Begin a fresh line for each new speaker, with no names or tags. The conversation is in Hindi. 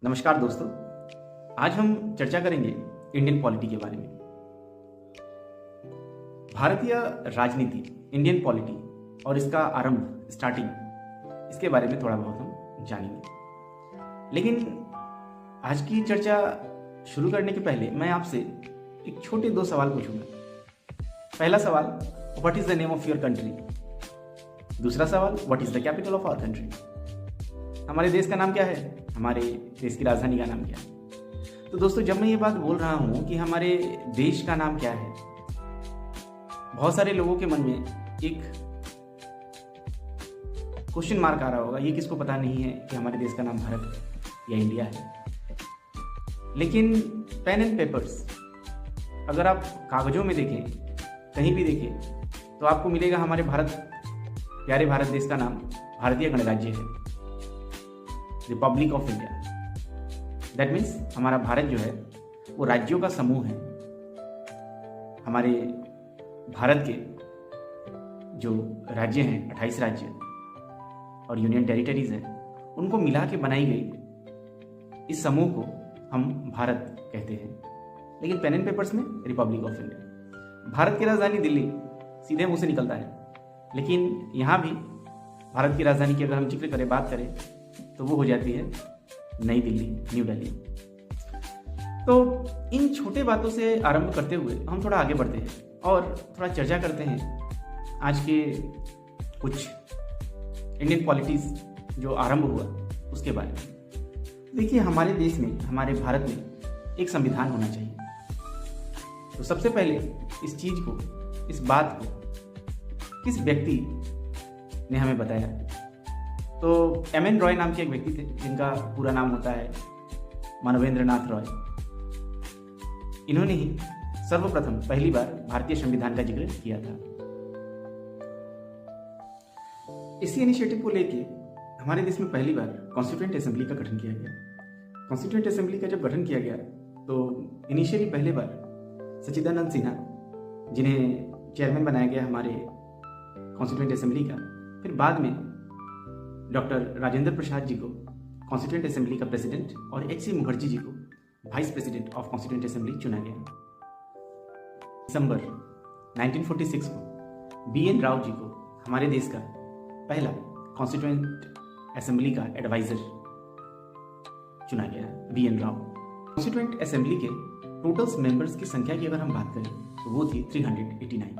नमस्कार दोस्तों, आज हम चर्चा करेंगे इंडियन पॉलिटी के बारे में। भारतीय राजनीति, इंडियन पॉलिटी और इसका आरंभ, स्टार्टिंग, इसके बारे में थोड़ा बहुत हम जानेंगे। लेकिन आज की चर्चा शुरू करने के पहले मैं आपसे एक छोटे दो सवाल पूछूंगा। पहला सवाल, what is the name of your country? दूसरा सवाल, what is the capital of our country? हमारे देश का नाम क्या है? हमारे देश की राजधानी का नाम क्या है? तो दोस्तों, जब मैं ये बात बोल रहा हूं कि हमारे देश का नाम क्या है, बहुत सारे लोगों के मन में एक क्वेश्चन मार्क आ रहा होगा। ये किसको पता नहीं है कि हमारे देश का नाम भारत या इंडिया है? लेकिन पेन एंड पेपर्स, अगर आप कागजों में देखें, कहीं भी देखें, तो आपको मिलेगा हमारे प्यारे भारत देश का नाम भारतीय गणराज्य है, Republic of India. That means हमारा भारत जो है वो राज्यों का समूह है। हमारे भारत के जो राज्य हैं, 28 राज्य और यूनियन टेरिटरीज हैं, उनको मिला के बनाई गई इस समूह को हम भारत कहते हैं। लेकिन पेन एंड पेपर्स में रिपब्लिक ऑफ इंडिया। भारत की राजधानी दिल्ली सीधे मुंह से निकलता है, लेकिन यहाँ भी भारत की राजधानी की अगर हम जिक्र करें, बात करें, तो वो हो जाती है नई दिल्ली, न्यू दिल्ली। तो इन छोटे बातों से आरंभ करते हुए हम थोड़ा आगे बढ़ते हैं और थोड़ा चर्चा करते हैं आज के कुछ इंडियन पॉलिटिक्स जो आरंभ हुआ उसके बारे में। देखिए, हमारे देश में, हमारे भारत में एक संविधान होना चाहिए। तो सबसे पहले इस चीज को, इस बात को किस व्यक्ति ने हमें बताया? तो एम.एन. रॉय नाम के एक व्यक्ति थे, जिनका पूरा नाम होता है मानवेंद्र नाथ रॉय। इन्होंने ही सर्वप्रथम पहली बार भारतीय संविधान का जिक्र किया था। इसी इनिशिएटिव को लेके हमारे देश में पहली बार कॉन्स्टिट्यूएंट असेंबली का गठन किया गया। कॉन्स्टिट्यूएंट असेंबली का जब गठन किया गया तो इनिशियली पहले बार सच्चिदानंद सिन्हा, जिन्हें चेयरमैन बनाया गया हमारे कॉन्स्टिट्यूएंट असेंबली का, फिर बाद में डॉक्टर राजेंद्र प्रसाद जी को कॉन्स्टिट्यूएंट असेंबली का प्रेसिडेंट और एच.सी. मुखर्जी जी को vice president of constituent assembly चुना गया। दिसंबर 1946 को बी.एन. राव जी को हमारे देश का पहला कॉन्स्टिट्यूएंट असेंबली का एडवाइजर चुना गया, बी.एन. राव। कॉन्स्टिट्यूएंट असेंबली के टोटल मेंबर्स की संख्या की अगर हम बात करें तो वो थी 389।